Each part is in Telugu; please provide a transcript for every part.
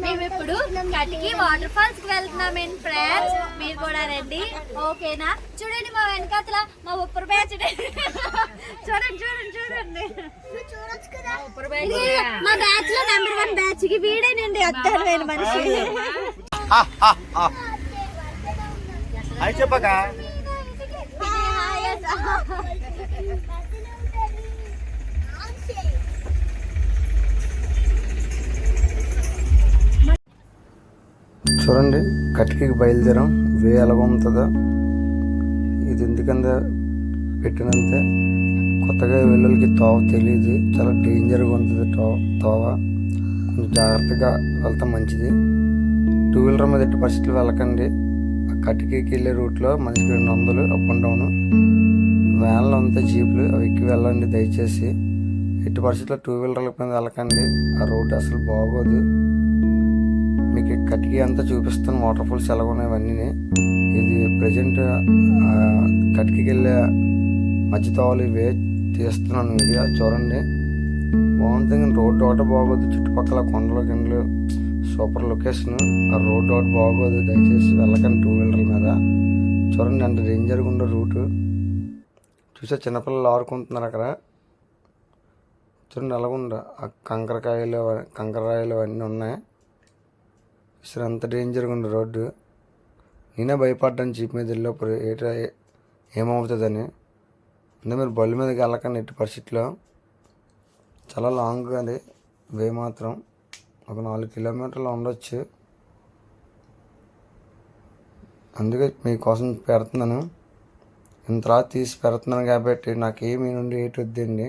మేము ఇప్పుడు కటికి వాటర్ ఫాల్స్ కి వెళ్తున్నాం ఫ్రెండ్స్. మీరు కూడా రండి, ఓకేనా? చూడండి మా వెనకాతల మా ఉప్పర్ బ్యాచ్. చూడండి చూడండి చూడండి, మా బ్యాచ్ లో నెంబర్ 1 బ్యాచ్ కి వీడేనండి అద్దాలమైన మనిషి. చెప్పక చూడండి, కటికి బయలుదేరాం. వే ఎలాగుంటుందో ఇది ఎందుకంటే పెట్టినంతే. కొత్తగా వెల్లుల్లికి తోవ తెలియదు, చాలా డేంజర్గా ఉంటుంది తోవ. కొంచెం జాగ్రత్తగా వెళ్తాం మంచిది. 2 వీలర్ మీద ఎట్టి పరిస్థితులు వెళ్ళకండి. కటికి వెళ్ళే రూట్లో మనిషికి 200 అప్ అండ్ డౌన్. వ్యాన్లు అంతా జీపులు అవి ఎక్కి వెళ్ళండి దయచేసి. ఎట్టి పరిస్థితుల్లో 2 వీలర్ల మీద వెళ్ళకండి, ఆ రోడ్డు అసలు బాగోదు. మీకు కటికి అంతా చూపిస్తాను, వాటర్ ఫాల్స్ ఎలాగున్నాయి ఇవన్నీ. ఇది ప్రజెంట్ కటికి వెళ్ళే మధ్య తోవలు ఇవే తీస్తున్నాను వీడియో. చూడండి బాగుంటుంది, కానీ రోడ్డు ఒకటి బాగోదు. చుట్టుపక్కల కొండలు గిండలు సూపర్ లొకేషన్. ఆ రోడ్డు ఒకటి బాగోదు, దయచేసి వెళ్ళకండి 2 వీలర్ల మీద. చూడండి అంటే డేంజర్గా ఉండే రూటు. చూసే చిన్నపిల్లలు ఆడుకుంటున్నారు అక్కడ. చూడండి ఎలాగుండ ఆ కంకరరాయలు అవన్నీ ఉన్నాయి. అసలు అంత డేంజర్గా ఉండే రోడ్డు. నేనే భయపడ్డాను జీప్ మీద వెళ్ళినప్పుడు ఏమవుతుందని. అంటే మీరు బళ్ళు మీదకి వెళ్ళకండి ఎట్టి పరిస్థితిలో. చాలా లాంగ్ అది వే మాత్రం, ఒక 4 కిలోమీటర్లు ఉండొచ్చు. అందుకే మీకోసం పెడుతున్నాను, ఇంతలా తీసి పెడుతున్నాను కాబట్టి నాకేమి నుండి ఏటి వద్దండి.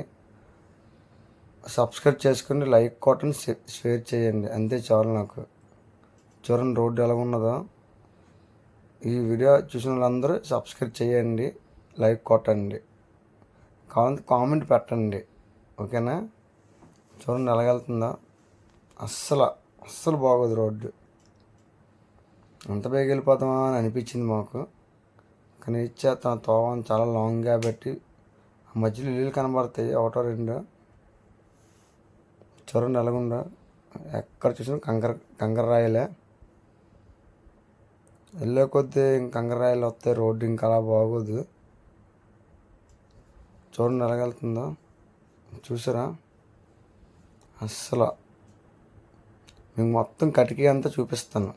సబ్స్క్రైబ్ చేసుకుని లైక్ కొట్టండి, షేర్ చేయండి, అంతే చాలు నాకు. చూడండి రోడ్డు ఎలా ఉన్నదో. ఈ వీడియో చూసిన వాళ్ళందరూ సబ్స్క్రైబ్ చేయండి, లైక్ కొట్టండి, కామెంట్ పెట్టండి, ఓకేనా? చూడండి ఎలాగెళ్తుందో. అస్సలు బాగోదు రోడ్డు. అంత బేగ వెళ్ళిపోతామా అని అనిపించింది మాకు, కానీ ఇచ్చేస్తాం. తోవ చాలా లాంగ్ కాబట్టి ఆ మధ్యలో ఇల్లు కనబడతాయి, 1-2. చూడండి ఎలాగుండో. ఎక్కడ చూసినా కంకర రాయలే. వెళ్ళే కొద్దీ కంకర రాయలు వస్తాయి, రోడ్డు ఇంకా అలా బాగోదు. చూడండి ఎలాగెళ్తుందో, చూసారా? అస్సలు మీకు మొత్తం కటికి అంతా చూపిస్తాను.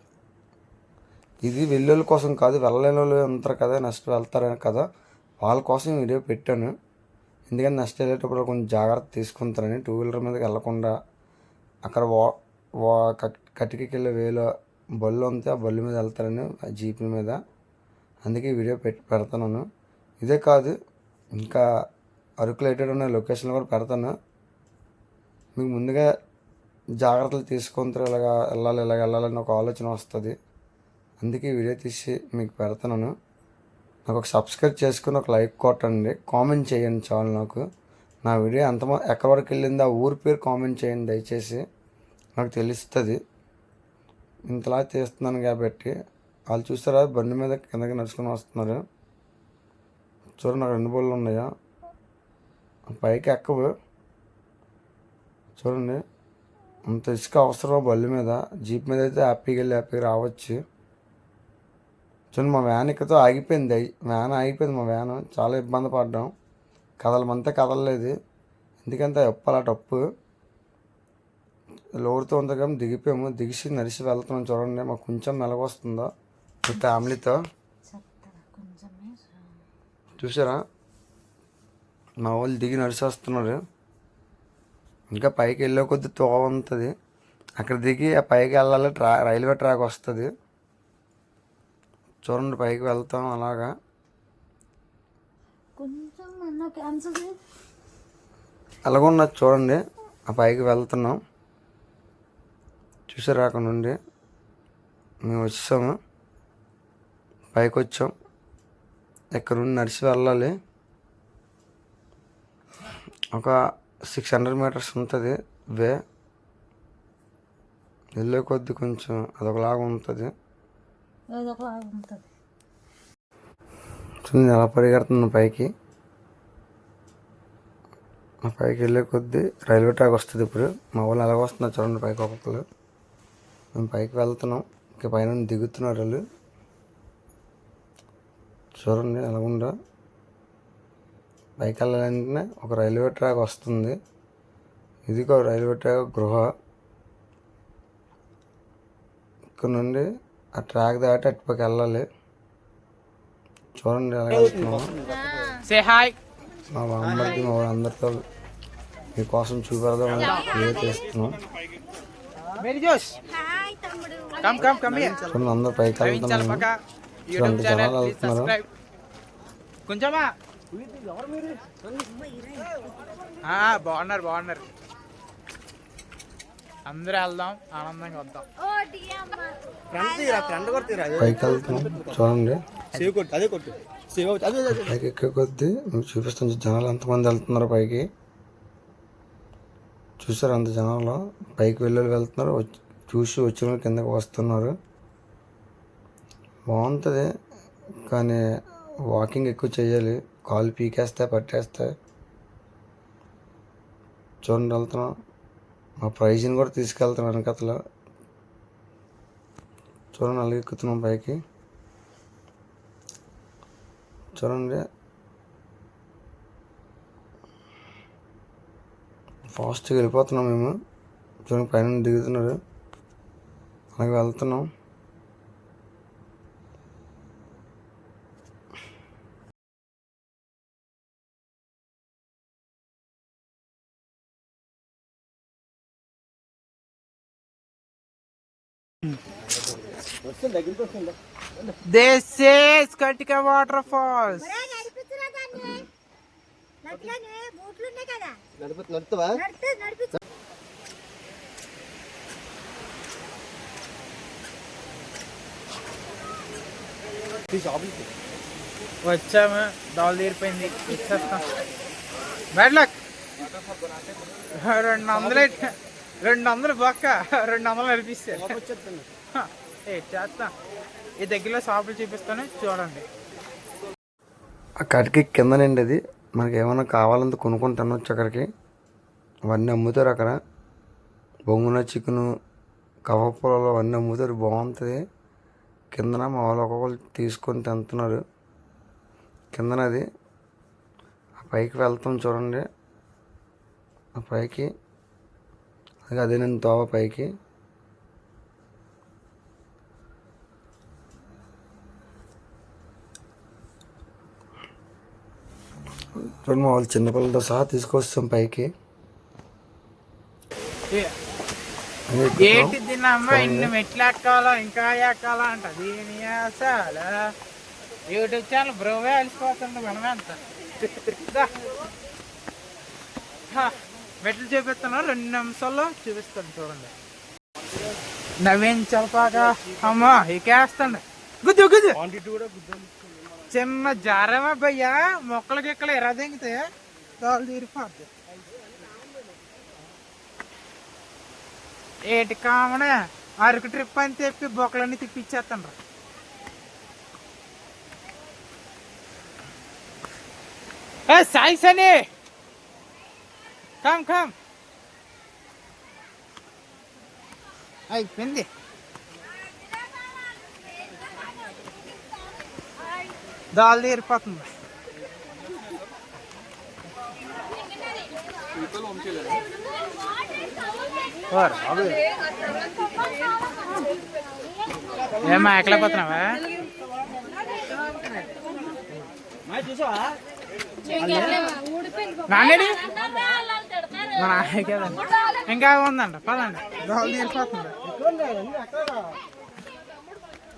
ఇది వెల్లుల కోసం కాదు, వెళ్ళలేని వాళ్ళు ఉంటారు కదా, నెక్స్ట్ వెళ్తారని కదా, వాళ్ళ కోసం వీడియో పెట్టాను. ఎందుకంటే నెక్స్ట్ వెళ్ళేటప్పుడు కొంచెం జాగ్రత్త తీసుకుంటారని. 2 వీలర్ మీదకి వెళ్ళకుండా అక్కడ కటికి వెళ్ళే వేలో బళ్ళు ఉంటే ఆ బళ్ళు మీద వెళ్తారని, ఆ జీపుల మీద. అందుకే వీడియో పెడతాను. ఇదే కాదు, ఇంకా అరకు రిలేటెడ్ ఉన్న లొకేషన్లు కూడా పెడతాను. మీకు ముందుగా జాగ్రత్తలు తీసుకుంటారు, ఇలాగ వెళ్ళాలని ఒక ఆలోచన వస్తుంది. అందుకే వీడియో తీసి మీకు పెడతాను. నాకు ఒక సబ్స్క్రైబ్ చేసుకుని ఒక లైక్ కొట్టండి, కామెంట్ చేయండి చాలు నాకు. నా వీడియో ఎక్కడి వరకు వెళ్ళింది ఆ ఊరి పేరు కామెంట్ చేయండి దయచేసి, నాకు తెలుస్తుంది. ఇంతలా తీస్తున్నాను కాబట్టి. వాళ్ళు చూస్తారా బండి మీద కిందకి నడుచుకుని వస్తున్నారు. చూడండి నాకు 2 బళ్ళు ఉన్నాయా, పైకి ఎక్కవు. చూడండి అంత ఇసుక అవసరం బళ్ళు మీద. జీప్ మీద అయితే హ్యాపీగా రావచ్చు. చూడండి మా వ్యాన్ ఇక్కడితో ఆగిపోయింది. మా వ్యాన్ చాలా ఇబ్బంది పడ్డాం. కదలమంతా కదలలేదు, ఎందుకంటే అలా టప్పు లోడుతో ఉంది కానీ దిగిపోయాము. దిగిసి నడిచి వెళ్తున్నాం. చూడండి మాకు కొంచెం మెలగొస్తుందో మీ ఫ్యామిలీతో. చూసారా మా వాళ్ళు దిగి నడిచి వస్తున్నారు. ఇంకా పైకి వెళ్ళే కొద్ది తోవ ఉంటుంది, అక్కడ దిగి ఆ పైకి వెళ్ళాలి. రైల్వే ట్రాక్ వస్తుంది. చూడండి పైకి వెళ్తాం అలాగా. అలాగున్నది చూడండి, ఆ పైకి వెళ్తున్నాం. చూసారా అక్కడ నుండి మేము వచ్చాము, పైకి వచ్చాం. ఇక్కడ నుండి నడిచి వెళ్ళాలి. ఒక 600 మీటర్స్ ఉంటుంది వే. వెళ్ళే కొద్ది కొంచెం అదొకలాగా ఉంటుంది. చూడండి ఎలా పరిగెడుతున్నాను పైకి. మా పైకి వెళ్ళే కొద్దీ రైల్వే ట్రాక్ వస్తుంది. ఇప్పుడు మా వాళ్ళు ఎలాగ వస్తున్నారు చూడండి పైకి ఒక్కొక్కరు. మేము పైకి వెళ్తున్నాం, ఇంకా పైన దిగుతున్నారు వాళ్ళు. చూడండి ఎలా ఉందో. పైకి వెళ్ళాలంటే ఒక రైల్వే ట్రాక్ వస్తుంది. ఇదిగో రైల్వే ట్రాక్ గృహ. ఇక్కడ నుండి ఆ ట్రాక్ దాటి అటుపైకి వెళ్ళాలి. చూడండి ఎలా వెళ్తున్నాము. మా బామ్మర్ది మా వాళ్ళందరితో మీకోసం చూపెడదామని క్లియర్ చేస్తున్నాం. చూడండి అందరూ పైకి వెళ్తున్నాము. చూడండి జనాలు వెళ్తున్నారు. బాగున్నారు అందరూ వెళ్దాం, ఆనందంగా వద్దాం. పైకి వెళ్తున్నాం చూడండి. పైకి ఎక్కే కొద్దీ మీకు చూపిస్తాను జనాలు ఎంతమంది వెళ్తున్నారు పైకి. చూసారు అంత జనాలు పైకి వెళ్తున్నారు. చూసి వచ్చిన వాళ్ళు కిందకి వస్తున్నారు. బాగుంటుంది కానీ వాకింగ్ ఎక్కువ చేయాలి. కాలు పీకేస్తాయి, పట్టేస్తాయి. చూడండి వెళ్తున్నాం. మా ప్రైజ్ని కూడా తీసుకెళ్తున్నాం వెనకతలో. చూడండి అలాగే ఎక్కుతున్నాం పైకి. చూడండి ఫాస్ట్గా వెళ్ళిపోతున్నాం మేము. చూడండి పైన దిగుతున్నారు, అలాగే వెళ్తున్నాం. This is Katika Waterfalls. వచ్చాము, దోలు తీరిపోయింది, ఇచ్చేస్తాం. Bad luck. 200 బొక్క, 200 నడిపిస్తే చేస్తా. ఈ దగ్గరలో షాపులు చూపిస్తాను చూడండి. అక్కడికి కిందనండి అది. మనకి ఏమైనా కావాలంటే కొనుక్కొని తినొచ్చు అక్కడికి. అవన్నీ అమ్ముతారు అక్కడ. బొంగున చికెను, కబాబ్ పొలాలు అవన్నీ అమ్ముతారు. బాగుంటుంది. కిందన మా వాళ్ళు ఒక్కొక్కరు తీసుకొని తింటున్నారు కిందనది. ఆ పైకి వెళ్తాం చూడండి. ఆ పైకి అదే నేను తోవ పైకి. చూడండి మా వాళ్ళు చిన్నపిల్లలతో సహా తీసుకొస్తాం పైకి. ఏంటి తిన్నమ్మా ఇన్ని మెట్లు ఎక్కాలా ఇంకా ఎక్కాలా అంట. దీని అసలు యూట్యూబ్ ఛానల్ బ్రోవే అలసిపోతుంది. మనమే అంత మెట్లు చూపిస్తాను, 2 నిమిషాల్లో చూపిస్తాను చూడండి. నవీన్ చల్పాక అమ్మా ఎక్కేస్తాండి. గుద్దు గుద్దు చిన్న జారమా భయ్యా. మొక్కలకి ఇక్కడ ఎరా దిగితే తోలు తీరిపోద్ది. ఏటి కామనే అరకు ట్రిప్ అని చెప్పి బొక్కలన్నీ తిప్పిచ్చేస్తాను. సాయి సని కమ్ కమ్ అయిపోయింది. దాల్ తీరిపోతుంది. ఏమా ఎక్కలేకపోతున్నావా? నానేడి మా నాన్న కదా ఇంకా ఉందంట. పదండి, దాల్ తీరిపోతుంది.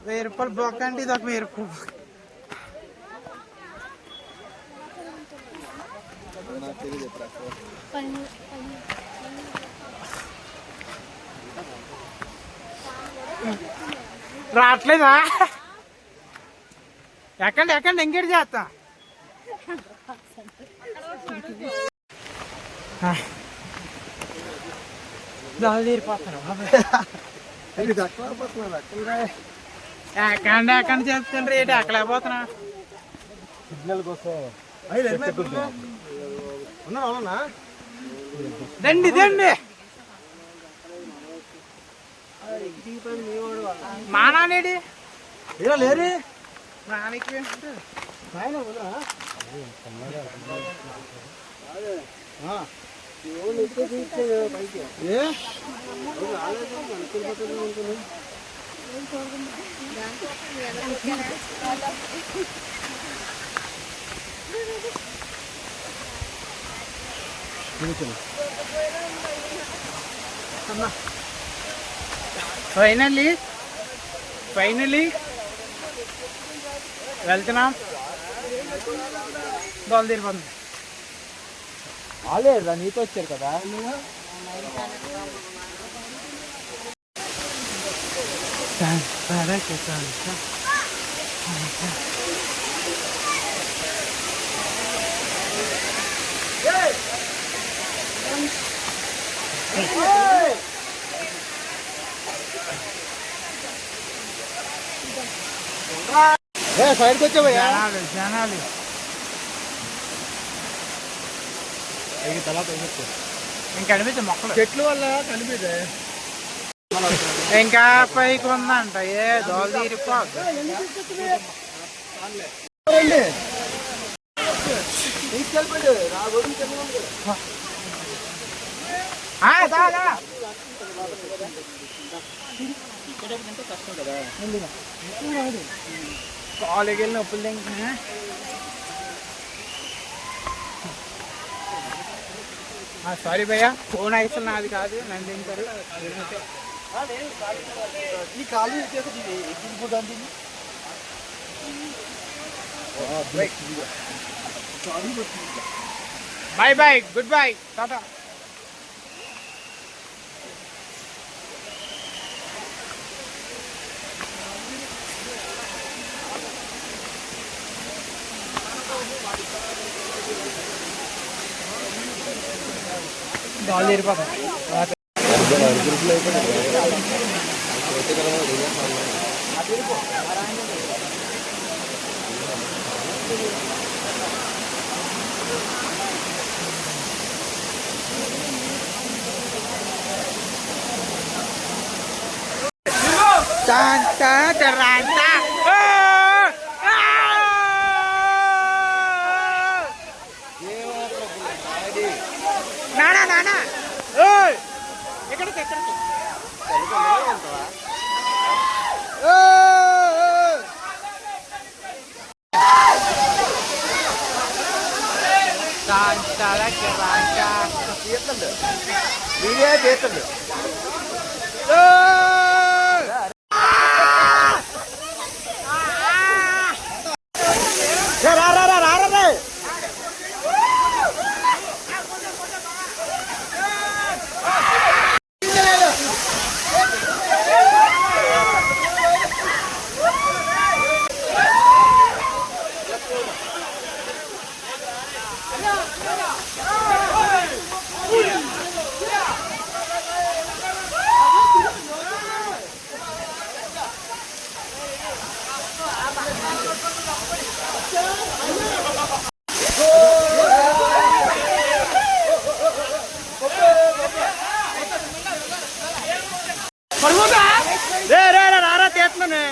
1000 రూపాయలు బొక్క అంటే ఇది ఒక 1000 రూపాయలు బొక్క. రావట్లేదా? ఎక్కండి ఎక్కండి, ఇంకేటి చేస్తా. దాల్ తీరిపోతాను. ఎక్కండి ఎక్కండి చెప్తాను. రేటు ఎక్కలేకపోతున్నా. సిగ్నల్ కోసం దండి దండి మా నానేడి లేరే నానికి ఫైనలీ వెళ్తున్నాం. దోలు తీరిపోతుంది. ఆలేదా నీతో వచ్చారు కదా. సైడ్కి వచ్చావయ్యా. జనాలు ఇంకా కనిపించే మొక్కలు చెట్లు వల్ల కనిపిదే. ఇంకా పైకి ఉందంట. ఏ దోలు తీరిపోద్దు. తీసుకెళ్ళిపోయింది నా గురించి. కాలేజీకి వెళ్ళి నొప్పులు తింటున్నా. సారీ భయ్యా, ఫోన్ అయితే నాది కాదు, నన్ను తింటారు. ఈ కాలు bye bye, good boy, tata. దోలు తీరిపోతుంది. నానా నానా ఎక్కడికి ఎక్కడికి వీడియో చేస్తుంది. రారా తీస్తున్నానే.